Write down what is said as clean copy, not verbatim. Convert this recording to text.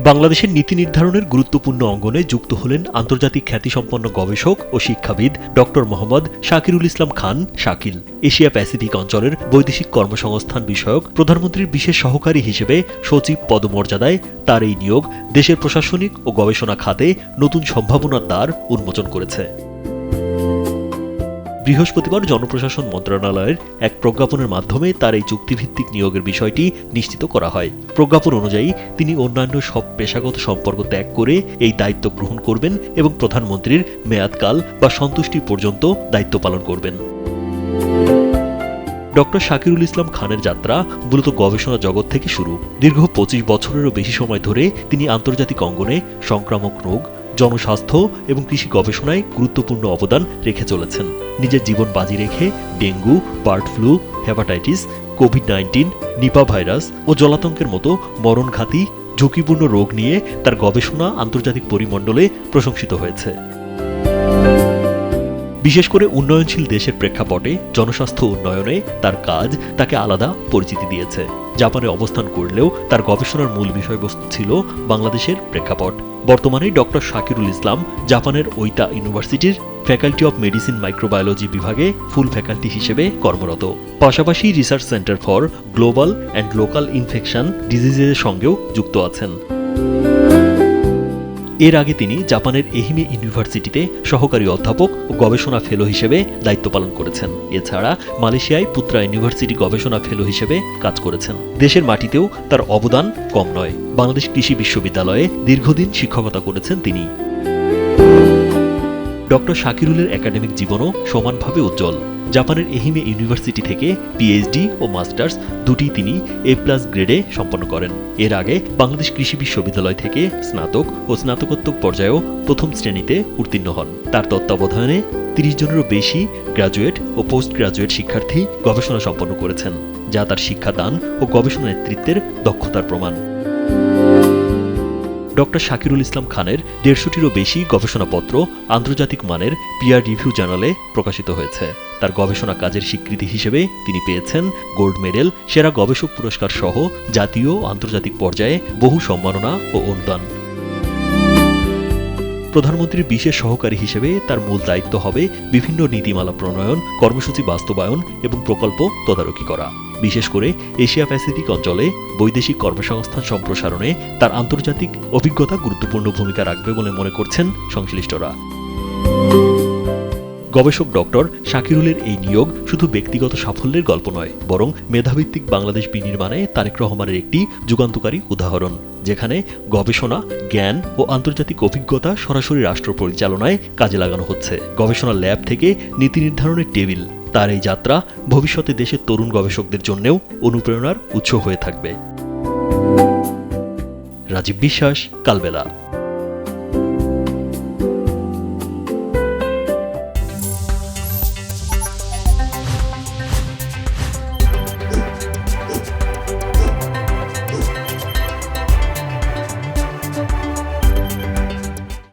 বাংলাদেশের নীতি নির্ধারণের গুরুত্বপূর্ণ অঙ্গনে যুক্ত হলেন আন্তর্জাতিক খ্যাতিসম্পন্ন গবেষক ও শিক্ষাবিদ doctor Mohammad Shakirul Islam Khan Shakil. Asia Pacific অঞ্চলের বৈদেশিক কর্মসংস্থান বিষয়ক প্রধানমন্ত্রীর বিশেষ সহকারী হিসেবে সচিব পদমর্যাদায় তার এই নিয়োগ দেশের প্রশাসনিক ও গবেষণা খাতে নতুন সম্ভাবনার দ্বার উন্মোচন করেছে। বৃহস্পতিবার জনপ্রশাসন মন্ত্রণালয়ের এক প্রজ্ঞাপনের মাধ্যমে তার এই চুক্তিভিত্তিক নিয়োগের বিষয়টি নিশ্চিত করা হয়। প্রজ্ঞাপন অনুযায়ী তিনি অন্যান্য সব পেশাগত সম্পর্ক ত্যাগ করে এই দায়িত্ব গ্রহণ করবেন এবং প্রধানমন্ত্রীর মেয়াদকাল বা সন্তুষ্টি পর্যন্ত দায়িত্ব পালন করবেন। ডক্টর শাকিরুল ইসলাম খানের যাত্রা মূলত গবেষণা জগৎ থেকে শুরু। দীর্ঘ ২৫ বছরেরও বেশি সময় ধরে তিনি আন্তর্জাতিক অঙ্গনে সংক্রামক রোগ, জনস্বাস্থ্য এবং কৃষি গবেষণায় গুরুত্বপূর্ণ অবদান রেখে চলেছেন। নিজের জীবন বাজি রেখে ডেঙ্গু, বার্ড ফ্লু, হেপাটাইটিস, কোভিড-19, নিপা ভাইরাস ও জলাতঙ্কের মতো মরণঘাতী ঝুঁকিপূর্ণ রোগ নিয়ে তার গবেষণা আন্তর্জাতিক পরিমণ্ডলে প্রশংসিত হয়েছে। বিশেষ করে উন্নয়নশীল দেশের প্রেক্ষাপটে জনস্বাস্থ্য উন্নয়নে তার কাজ তাকে আলাদা পরিচিতি দিয়েছে। জাপানে অবস্থান করলেও তার গবেষণার মূল বিষয়বস্তু ছিল বাংলাদেশের প্রেক্ষাপট। বর্তমানে ডক্টর শাকিরুল ইসলাম জাপানের ওইতা ইউনিভার্সিটির ফ্যাকাল্টি অব মেডিসিন মাইক্রোবায়োলজি বিভাগে ফুল ফ্যাকাল্টি হিসেবে কর্মরত। পাশাপাশি research centre for global and local infection ডিজিজের সঙ্গেও যুক্ত আছেন। এর আগে তিনি জাপানের এহিমে ইউনিভার্সিটিতে সহকারী অধ্যাপক ও গবেষণা ফেলো হিসেবে দায়িত্ব পালন করেছেন। এছাড়া মালয়েশিয়ায় পুত্রা ইউনিভার্সিটি গবেষণা ফেলো হিসেবে কাজ করেছেন। দেশের মাটিতেও তার অবদান কম নয়। বাংলাদেশ কৃষি বিশ্ববিদ্যালয়ে দীর্ঘদিন শিক্ষকতা করেছেন তিনি। ডক্টর শাকিরুলের একাডেমিক জীবনও সমানভাবে উজ্জ্বল। জাপানের এহিমে ইউনিভার্সিটি থেকে পিএইচডি ও মাস্টার্স দুটি তিনি A+ গ্রেডে সম্পন্ন করেন। এর আগে বাংলাদেশ কৃষি বিশ্ববিদ্যালয় থেকে স্নাতক ও স্নাতকোত্তর পর্যায়েও প্রথম শ্রেণীতে উত্তীর্ণ হন। তার তত্ত্বাবধানে ৩০ জনেরও বেশি গ্র্যাজুয়েট ও পোস্ট গ্র্যাজুয়েট শিক্ষার্থী গবেষণা সম্পন্ন করেছেন, যা তার শিক্ষাদান ও গবেষণা নেতৃত্বের দক্ষতার প্রমাণ। ডক্টর শাকিরুল ইসলাম খানের ১৫০টিরও বেশি গবেষণাপত্র আন্তর্জাতিক মানের পিয়ার রিভিউ জার্নালে প্রকাশিত হয়েছে। তার গবেষণা কাজের স্বীকৃতি হিসেবে তিনি পেয়েছেন গোল্ড মেডেল, সেরা গবেষক পুরস্কার সহ জাতীয় ও আন্তর্জাতিক পর্যায়ে বহু সম্মাননা ও অনুদান। প্রধানমন্ত্রীর বিশেষ সহকারী হিসেবে তার মূল দায়িত্ব হবে বিভিন্ন নীতিমালা প্রণয়ন, কর্মসূচি বাস্তবায়ন এবং প্রকল্প তদারকি করা। বিশেষ করে এশিয়া প্যাসিফিক অঞ্চলে বৈদেশিক কর্মসংস্থান সম্প্রসারণে তার আন্তর্জাতিক অভিজ্ঞতা গুরুত্বপূর্ণ ভূমিকা রাখবে বলে মনে করছেন সংশ্লিষ্টরা। গবেষক ডক্টর শাকিরুলের এই নিয়োগ শুধু ব্যক্তিগত সাফল্যের গল্প নয়, বরং মেধাভিত্তিক বাংলাদেশ বিনির্মাণে তারেক রহমানের একটি যুগান্তকারী উদাহরণ, যেখানে গবেষণা, জ্ঞান ও আন্তর্জাতিক অভিজ্ঞতা সরাসরি রাষ্ট্র পরিচালনায় কাজে লাগানো হচ্ছে। গবেষণা ল্যাব থেকে নীতি নির্ধারণের টেবিল, তার এই যাত্রা ভবিষ্যতে দেশের তরুণ গবেষকদের জন্যও অনুপ্রেরণার উৎস হয়ে থাকবে। রাজীব বিশ্বাস, কালবেলা।